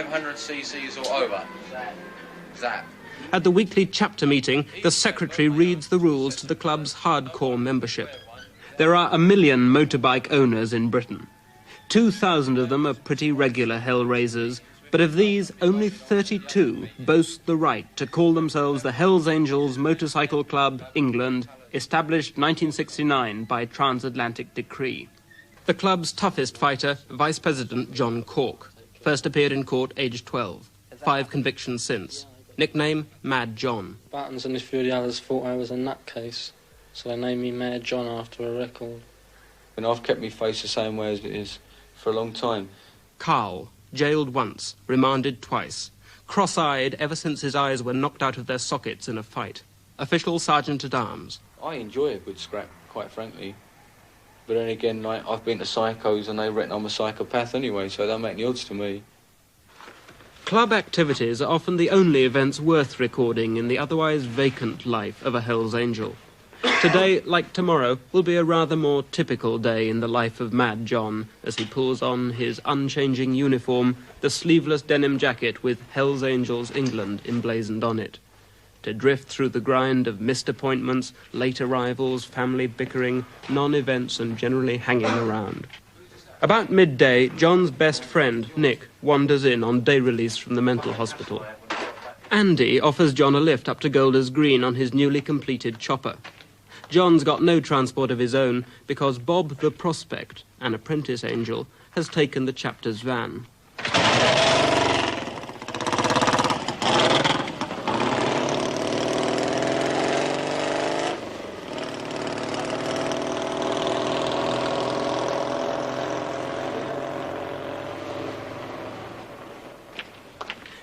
500 cc's or over. Zap. At the weekly chapter meeting, the secretary reads the rules to the club's hardcore membership. There are 1 million motorbike owners in Britain. 2,000 of them are pretty regular hell-raisers, but of these, only 32 boast the right to call themselves the Hells Angels Motorcycle Club, England, established 1969 by transatlantic decree. The club's toughest fighter, Vice President John Cork, first appeared in court aged 12. 5 convictions since. Nickname, Mad John. Buttons and a few of the others thought I was a nutcase, so they named me Mad John after a record. And I've kept my face the same way as it is for a long time. Carl, jailed once, remanded twice. Cross-eyed ever since his eyes were knocked out of their sockets in a fight. Official Sergeant-at-Arms. I enjoy a good scrap, quite frankly. But then again, like, I've been to psychos and they reckon I'm a psychopath anyway, so it don't make any odds to me. Club activities are often the only events worth recording in the otherwise vacant life of a Hells Angel. Today, like tomorrow, will be a rather more typical day in the life of Mad John as he pulls on his unchanging uniform, the sleeveless denim jacket with Hells Angels England emblazoned on it, to drift through the grind of missed appointments, late arrivals, family bickering, non-events and generally hanging around. About midday, John's best friend, Nick, wanders in on day release from the mental hospital. Andy offers John a lift up to Golders Green on his newly completed chopper. John's got no transport of his own because Bob the Prospect, an apprentice angel, has taken the chapter's van.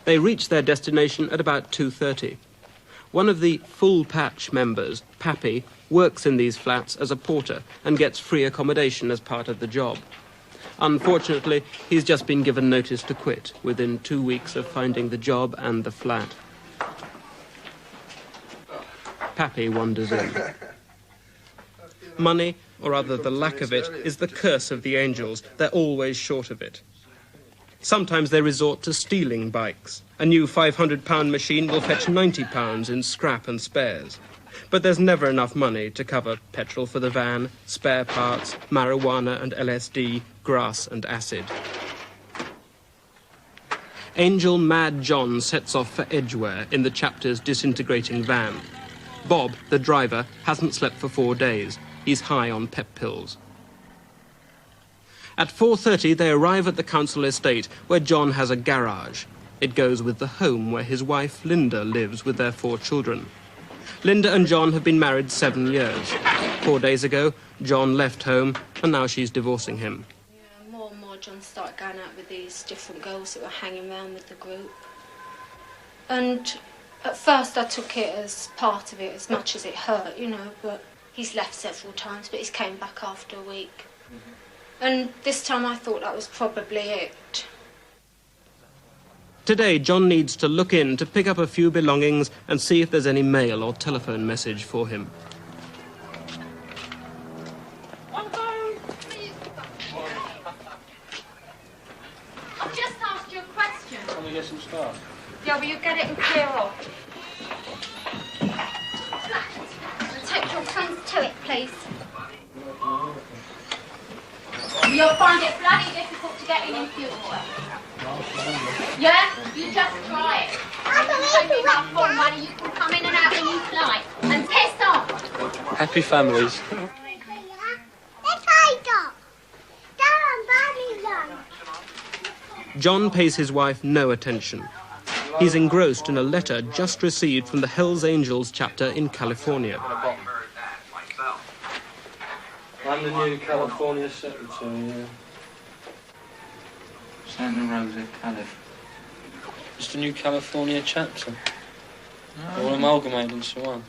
They reach their destination at about 2:30. One of the Full Patch members, Pappy, works in these flats as a porter and gets free accommodation as part of the job. Unfortunately, he's just been given notice to quit within 2 weeks of finding the job and the flat. Pappy wanders in. Money, or rather the lack of it, is the curse of the Angels. They're always short of it. Sometimes they resort to stealing bikes. A new £500 machine will fetch £90 in scrap and spares. But there's never enough money to cover petrol for the van, spare parts, marijuana and LSD, grass and acid. Angel Mad John sets off for Edgware in the chapter's disintegrating van. Bob, the driver, hasn't slept for 4 days. He's high on pep pills. At 4:30, they arrive at the council estate, where John has a garage. It goes with the home where his wife, Linda, lives with their 4 children. Linda and John have been married 7 years. 4 days ago, John left home, and now she's divorcing him. Yeah, more and more John started going out with these different girls that were hanging around with the group. And at first I took it as part of it, as much as it hurt, you know, but he's left several times, but he's came back after a week. And this time I thought that was probably it. Today, John needs to look in to pick up a few belongings and see if there's any mail or telephone message for him. I've just asked you a question. Can we get some stuff? Yeah, will you get it and clear off? Take your friends to it, please. You'll find it bloody difficult to get in future. Yeah? You just try it. If you have full money, you can come in and out when you like. And piss off. Happy families. John pays his wife no attention. He's engrossed in a letter just received from the Hells Angels chapter in California. I'm the new California secretary, yeah. Santa Rosa, Calif. It's the new California chapter. All amalgamated into one.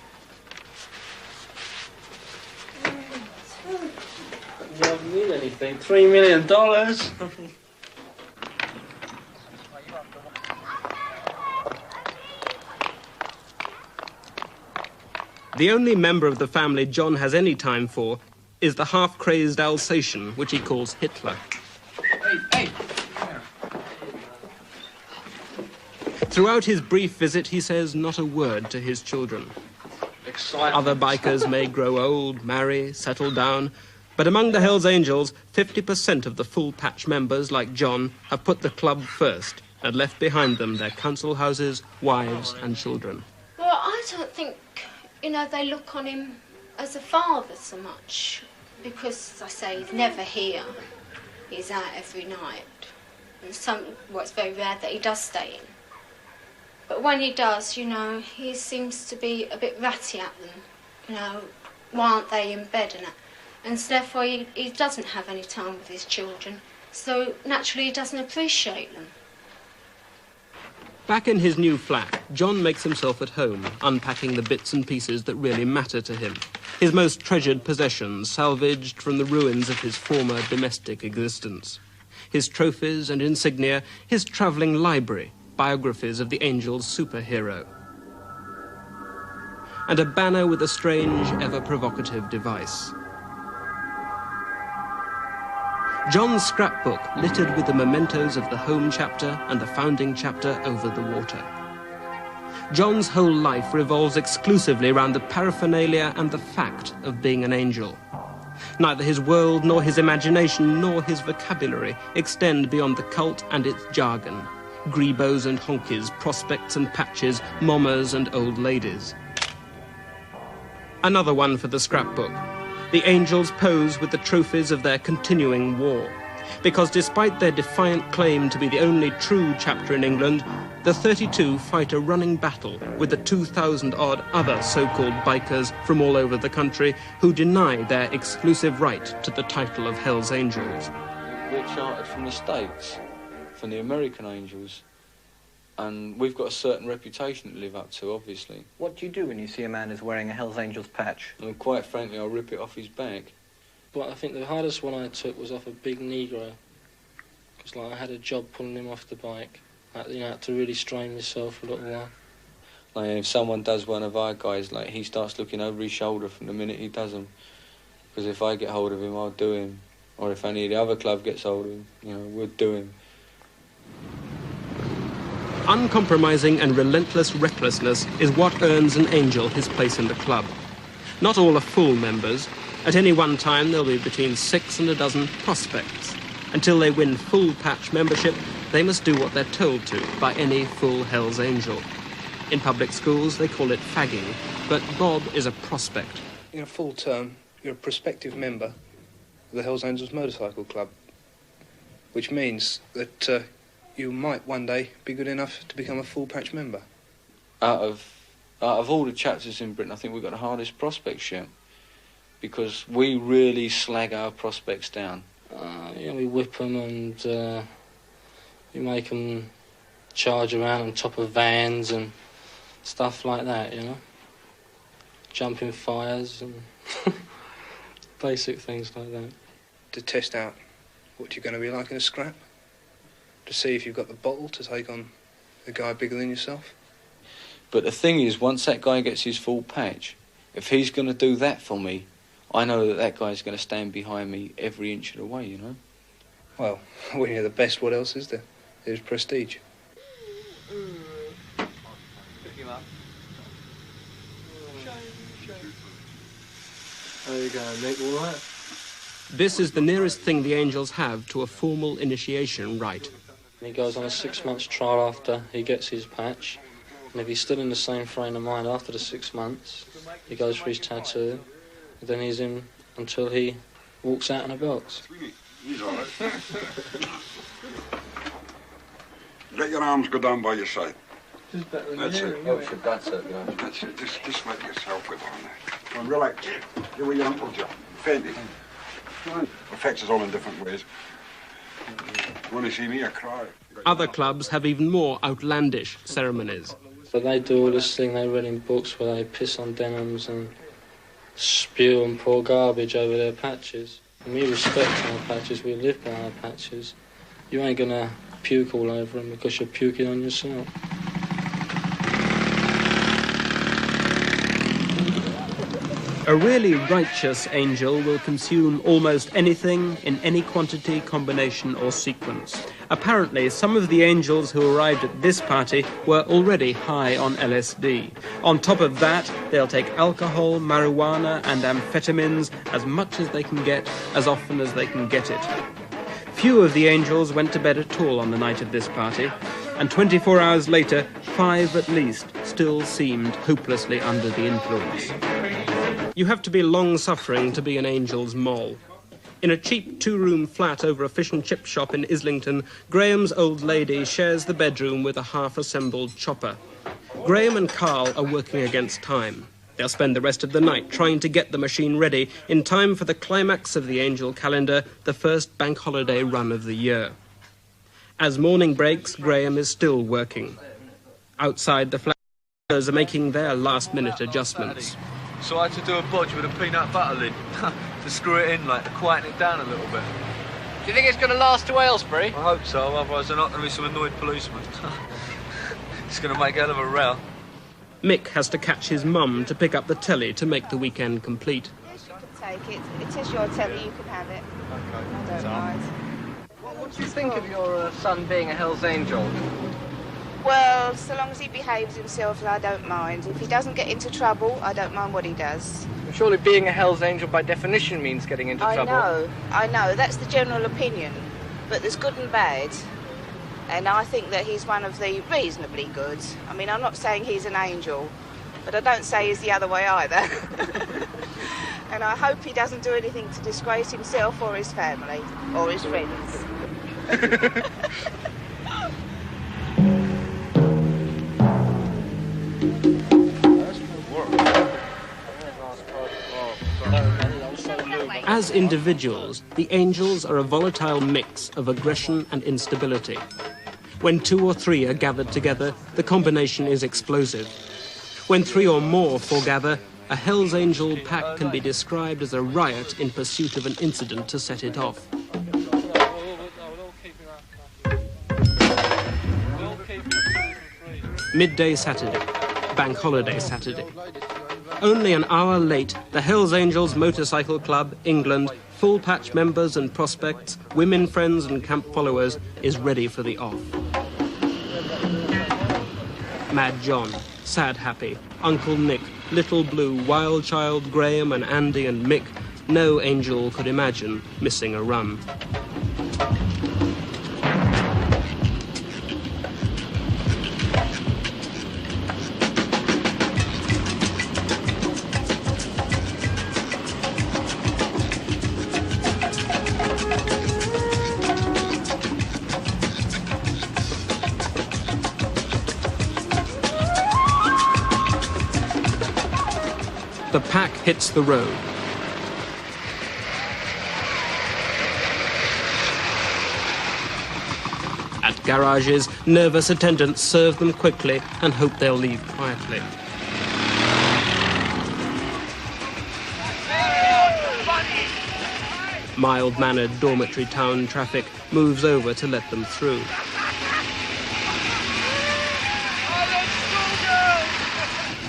You don't need anything. $3 million. The only member of the family John has any time for is the half-crazed Alsatian, which he calls Hitler. Hey! Throughout his brief visit, he says not a word to his children. Other bikers may grow old, marry, settle down, but among the Hells Angels, 50% of the full patch members, like John, have put the club first and left behind them their council houses, wives and children. Well, I don't think, they look on him as a father so much, because, as I say, he's never here. He's out every night. And it's very rare that he does stay in. But when he does, he seems to be a bit ratty at them. Why aren't they in bed and that? And so therefore he doesn't have any time with his children. So naturally he doesn't appreciate them. Back in his new flat, John makes himself at home, unpacking the bits and pieces that really matter to him. His most treasured possessions, salvaged from the ruins of his former domestic existence. His trophies and insignia, his travelling library, biographies of the Angels' superhero. And a banner with a strange, ever-provocative device. John's scrapbook littered with the mementos of the home chapter and the founding chapter over the water. John's whole life revolves exclusively around the paraphernalia and the fact of being an angel. Neither his world, nor his imagination, nor his vocabulary extend beyond the cult and its jargon. Grebos and honkies, prospects and patches, mommers and old ladies. Another one for the scrapbook. The Angels pose with the trophies of their continuing war. Because despite their defiant claim to be the only true chapter in England, the 32 fight a running battle with the 2,000-odd other so-called bikers from all over the country who deny their exclusive right to the title of Hells Angels. We're chartered from the States, from the American Angels, and we've got a certain reputation to live up to, obviously. What do you do when you see a man who's wearing a Hells Angels patch? And quite frankly, I'll rip it off his back. But I think the hardest one I took was off a big Negro. Because I had a job pulling him off the bike. I had to really strain myself for a little while. Like, if someone does one of our guys, he starts looking over his shoulder from the minute he does them. Because if I get hold of him, I'll do him. Or if any of the other club gets hold of him, we'll do him. Uncompromising and relentless recklessness is what earns an angel his place in the club. Not all are full members. At any one time, there'll be between 6 and a dozen prospects. Until they win full patch membership, they must do what they're told to by any full Hells Angel. In public schools, they call it fagging, but Bob is a prospect. In a full term, you're a prospective member of the Hells Angels Motorcycle Club, which means that you might one day be good enough to become a full patch member. Out of all the chapters in Britain, I think we've got the hardest prospects yet, because we really slag our prospects down. We whip them and we make them charge around on top of vans and stuff like that, Jump in fires and basic things like that. To test out what you're going to be like in a scrap? To see if you've got the bottle to take on a guy bigger than yourself? But the thing is, once that guy gets his full patch, if he's going to do that for me, I know that guy's going to stand behind me every inch of the way, Well, when you're the best, what else is there? There's prestige. Pick him up. How you going, Nick? All right? This is the nearest thing the Angels have to a formal initiation rite. He goes on a 6-month trial after he gets his patch. And if he's still in the same frame of mind after the 6 months, he goes for his tattoo. Then he's in until he walks out in a box. He's all right. Let your arms go down by your side. That's it. That's it, That's it. Just let yourself with on there. And relax. Do what your uncle John. Fainting. Affects us all in different ways. You want to see me, I cry. Other clubs have even more outlandish ceremonies. But they do all this thing they read in books where they piss on denims and spew and pour garbage over their patches. And we respect our patches, we live by our patches. You ain't gonna puke all over them because you're puking on yourself. A really righteous angel will consume almost anything in any quantity, combination or sequence. Apparently, some of the angels who arrived at this party were already high on LSD. On top of that, they'll take alcohol, marijuana and amphetamines as much as they can get, as often as they can get it. Few of the angels went to bed at all on the night of this party, and 24 hours later, 5 at least still seemed hopelessly under the influence. You have to be long-suffering to be an angel's moll. In a cheap 2-room flat over a fish and chip shop in Islington, Graham's old lady shares the bedroom with a half-assembled chopper. Graham and Carl are working against time. They'll spend the rest of the night trying to get the machine ready in time for the climax of the angel calendar, the first bank holiday run of the year. As morning breaks, Graham is still working. Outside, the flappers are making their last-minute adjustments. So I had to do a bodge with a peanut butter lid to screw it in, like, to quieten it down a little bit. Do you think it's going to last to Aylesbury? I hope so, otherwise there are not going to be some annoyed policemen. It's going to make a hell of a row. Mick has to catch his mum to pick up the telly to make the weekend complete. Yes, you can take it. It is your telly, you can have it. Okay. I don't mind. What do you think of your son being a Hell's Angel? Well, so long as he behaves himself, I don't mind. If he doesn't get into trouble, I don't mind what he does. Surely being a Hell's Angel by definition means getting into trouble. I know, that's the general opinion. But there's good and bad. And I think that he's one of the reasonably good. I mean, I'm not saying he's an angel, but I don't say he's the other way either. And I hope he doesn't do anything to disgrace himself or his family, or his friends. As individuals, the angels are a volatile mix of aggression and instability. When 2 or 3 are gathered together, the combination is explosive. When 3 or more foregather, a Hell's Angel pack can be described as a riot in pursuit of an incident to set it off. Midday Saturday, Bank Holiday Saturday. Only an hour late, the Hells Angels Motorcycle Club, England, full patch members and prospects, women friends and camp followers, is ready for the off. Mad John, Sad Happy, Uncle Nick, Little Blue, Wild Child, Graham and Andy and Mick, no angel could imagine missing a run. The pack hits the road. At garages, nervous attendants serve them quickly and hope they'll leave quietly. Mild-mannered dormitory town traffic moves over to let them through.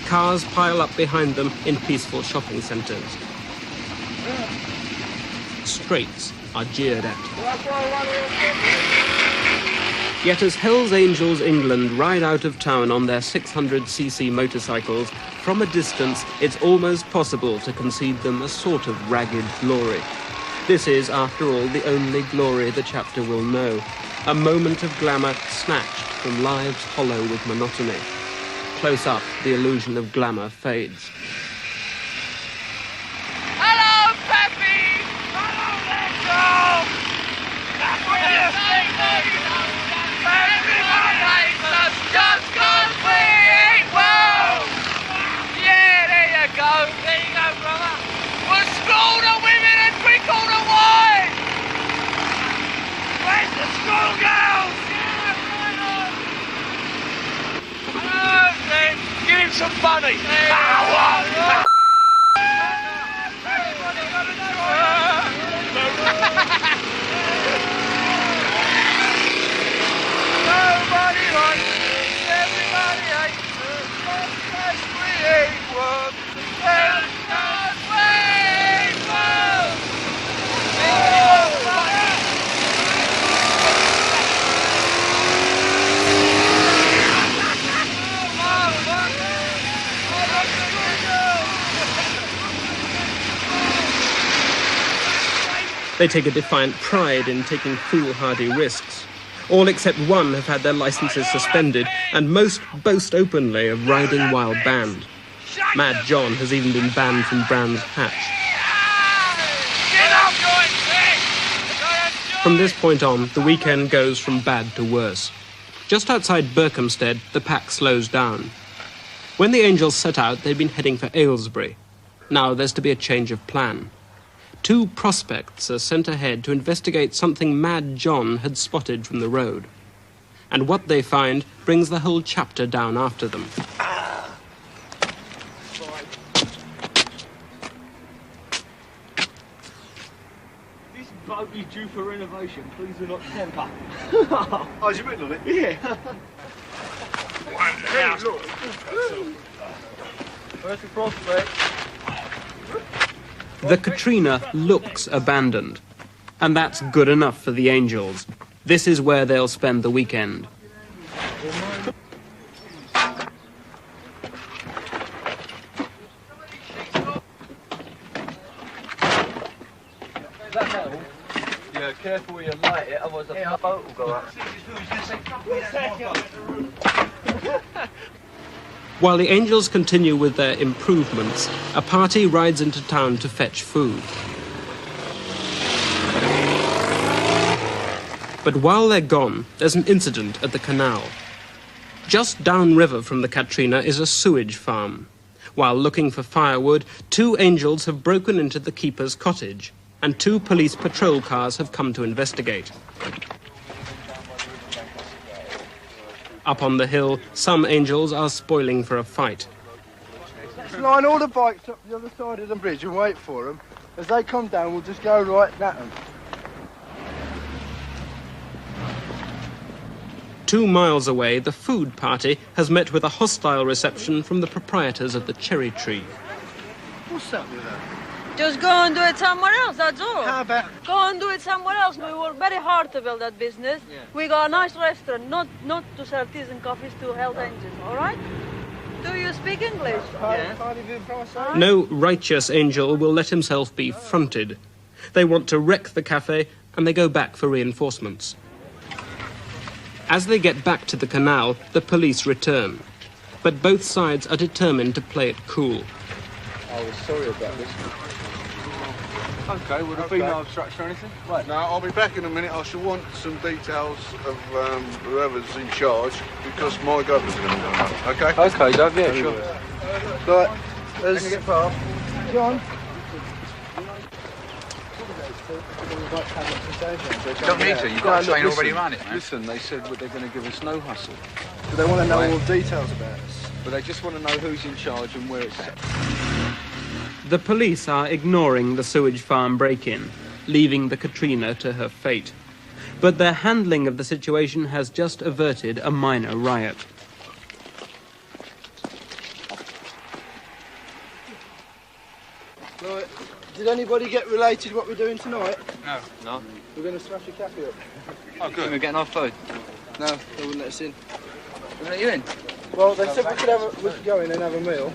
Cars pile up behind them in peaceful shopping centres. Straights are jeered at. Yet as Hells Angels England ride out of town on their 600cc motorcycles, from a distance it's almost possible to concede them a sort of ragged glory. This is, after all, the only glory the chapter will know. A moment of glamour snatched from lives hollow with monotony. Close up, the illusion of glamour fades. Hello, Peppy! Hello, Nico! Everybody has just gone free! Whoa! Yeah, there you go. There you go, brother. We'll school the women and drink all the wine! Where's the schoolgirls? Give him some money. Nobody likes it. Everybody hates it. Yes, we hate one. Yes, we hate one. They take a defiant pride in taking foolhardy risks. All except one have had their licenses suspended, and most boast openly of riding Wild Band. Mad John has even been banned from Brands Hatch. From this point on, the weekend goes from bad to worse. Just outside Berkhamsted, the pack slows down. When the Angels set out, they'd been heading for Aylesbury. Now there's to be a change of plan. 2 prospects are sent ahead to investigate something Mad John had spotted from the road. And what they find brings the whole chapter down after them. Buggy's due for renovation. Please do not temper. Oh, is you written on it? Yeah. Hey, look. Where's the prospect? The Katrina looks abandoned. And that's good enough for the Angels. This is where they'll spend the weekend. Yeah, careful where you light it, otherwise the boat will go up. While the Angels continue with their improvements, a party rides into town to fetch food. But while they're gone, there's an incident at the canal. Just downriver from the Katrina is a sewage farm. While looking for firewood, 2 Angels have broken into the keeper's cottage, and 2 police patrol cars have come to investigate. Up on the hill, some Angels are spoiling for a fight. Line all the bikes up the other side of the bridge and wait for them. As they come down, we'll just go right at them. 2 miles away, the food party has met with a hostile reception from the proprietors of the Cherry Tree. What's up with that? Just go and do it somewhere else, that's all. How about... Go and do it somewhere else. We work very hard to build that business. Yeah. We got a nice restaurant, not to sell teas and coffees to Hells Angels, all right? Do you speak English? Yeah. No righteous Angel will let himself be fronted. They want to wreck the cafe, and they go back for reinforcements. As they get back to the canal, the police return. But both sides are determined to play it cool. I was sorry about this. Okay, will there be no obstruction or anything? Right. No, I'll be back in a minute. I shall want some details of whoever's in charge, because my government's going to be on that. Okay? Okay, Dave, yeah, sure. Right, let's get far. John? You don't need to, you've got a train already run it, man. Listen, they said they're going to give us no hustle. Do they want to know all the details about us? But they just want to know who's in charge and where it's at. The police are ignoring the sewage farm break-in, leaving the Katrina to her fate. But their handling of the situation has just averted a minor riot. Right, did anybody get related what we're doing tonight? No. We're going to smash a cafe up. Oh, good. We're getting our food. No, they wouldn't let us in. We're let you in? Well, they said we could go in and have a meal.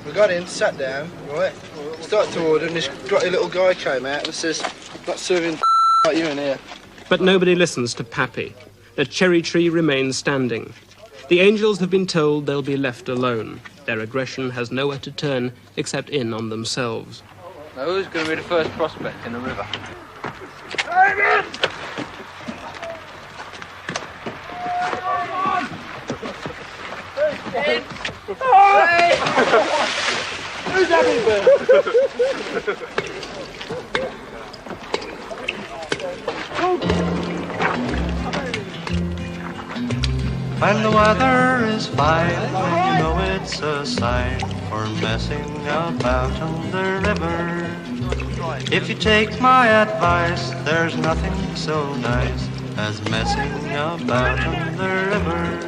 We got in, sat down, right? Started to order, and this grotty little guy came out and says, "Not serving like you in here." But nobody listens to Pappy. The Cherry Tree remains standing. The Angels have been told they'll be left alone. Their aggression has nowhere to turn except in on themselves. Now, who's going to be the first prospect in the river? Who's having been? When the weather is fine, you know it's a sign for messing about on the river. If you take my advice, there's nothing so nice as messing about on the river.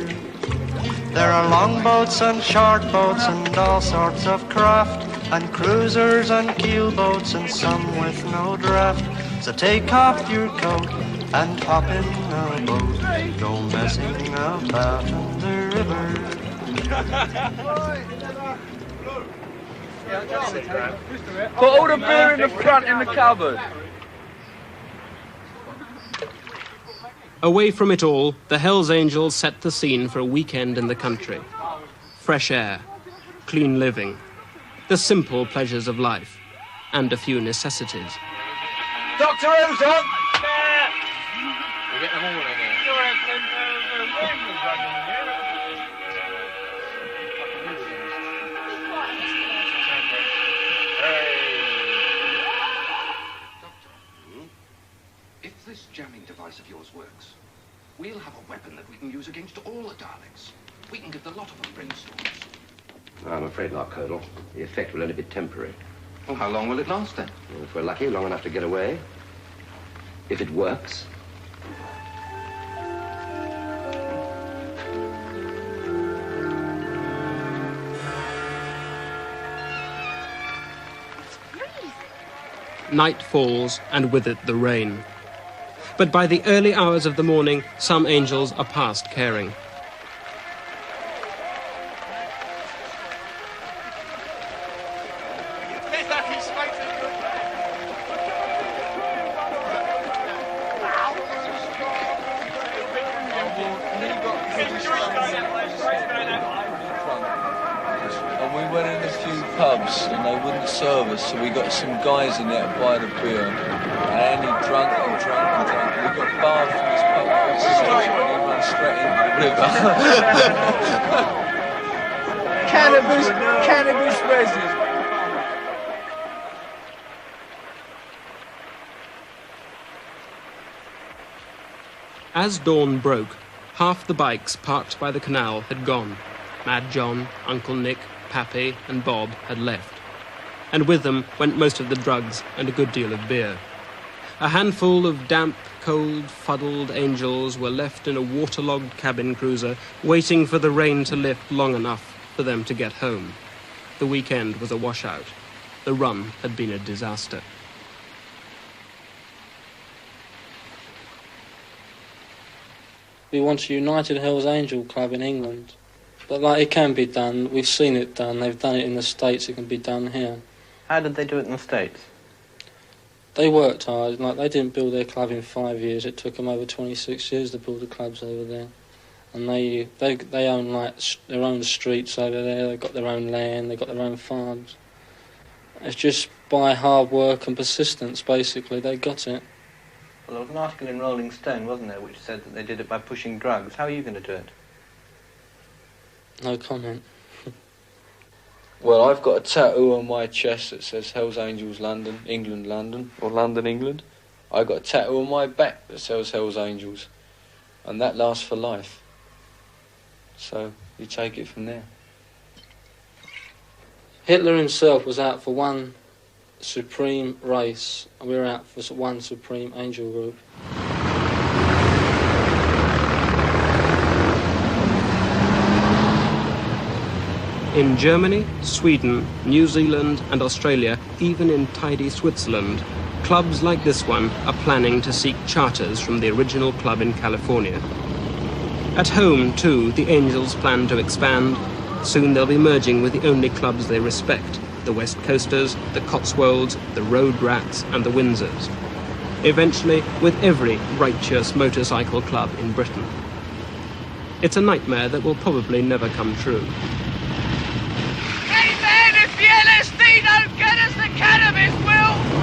There are longboats and short boats and all sorts of craft, and cruisers and keelboats and some with no draft. So take off your coat and hop in a boat, go messing about on the river. Put all the beer in the front in the cupboard. Away from it all, the Hells Angels set the scene for a weekend in the country. Fresh air, clean living, the simple pleasures of life, and a few necessities. Doctor Who's on? We get them all in here. If this jamming device of yours works, we'll have a weapon that we can use against all the Daleks. We can give the lot of them brainstorms. I'm afraid not, Colonel. The effect will only be temporary. Well, how long will it last then? Well, if we're lucky, long enough to get away. If it works. Night falls, and with it the rain. But by the early hours of the morning, some angels are past caring. And they wouldn't serve us, so we got some guys in there to buy the beer. And he drunk and drunk and drunk. We got barred from his pub and he ran straight into the river. Cannabis resin. As dawn broke, half the bikes parked by the canal had gone. Mad John, Uncle Nick, Pappy and Bob had left, and with them went most of the drugs and a good deal of beer. A handful of damp, cold, fuddled angels were left in a waterlogged cabin cruiser, waiting for the rain to lift long enough for them to get home. The weekend was a washout. The run had been a disaster. We want a United Hells Angel Club in England. But like, it can be done. We've seen it done. They've done it in the States. It can be done here. How did they do it in the States? They worked hard. Like, they didn't build their club in 5 years. It took them over 26 years to build the clubs over there. And they own like their own streets over there. They've got their own land. They've got their own farms. It's just by hard work and persistence, basically. They got it. Well, there was an article in Rolling Stone, wasn't there, which said that they did it by pushing drugs. How are you going to do it? No comment. Well, I've got a tattoo on my chest that says Hells Angels London, England, London, or London, England. I've got a tattoo on my back that says Hells Angels, and that lasts for life. So, you take it from there. Hitler himself was out for one supreme race, and we're out for one supreme angel group. In Germany, Sweden, New Zealand and Australia, even in tidy Switzerland, clubs like this one are planning to seek charters from the original club in California. At home, too, the Angels plan to expand. Soon they'll be merging with the only clubs they respect, the West Coasters, the Cotswolds, the Road Rats and the Windsors. Eventually, with every righteous motorcycle club in Britain. It's a nightmare that will probably never come true. Hey man, if the LSD don't get us, the cannabis will!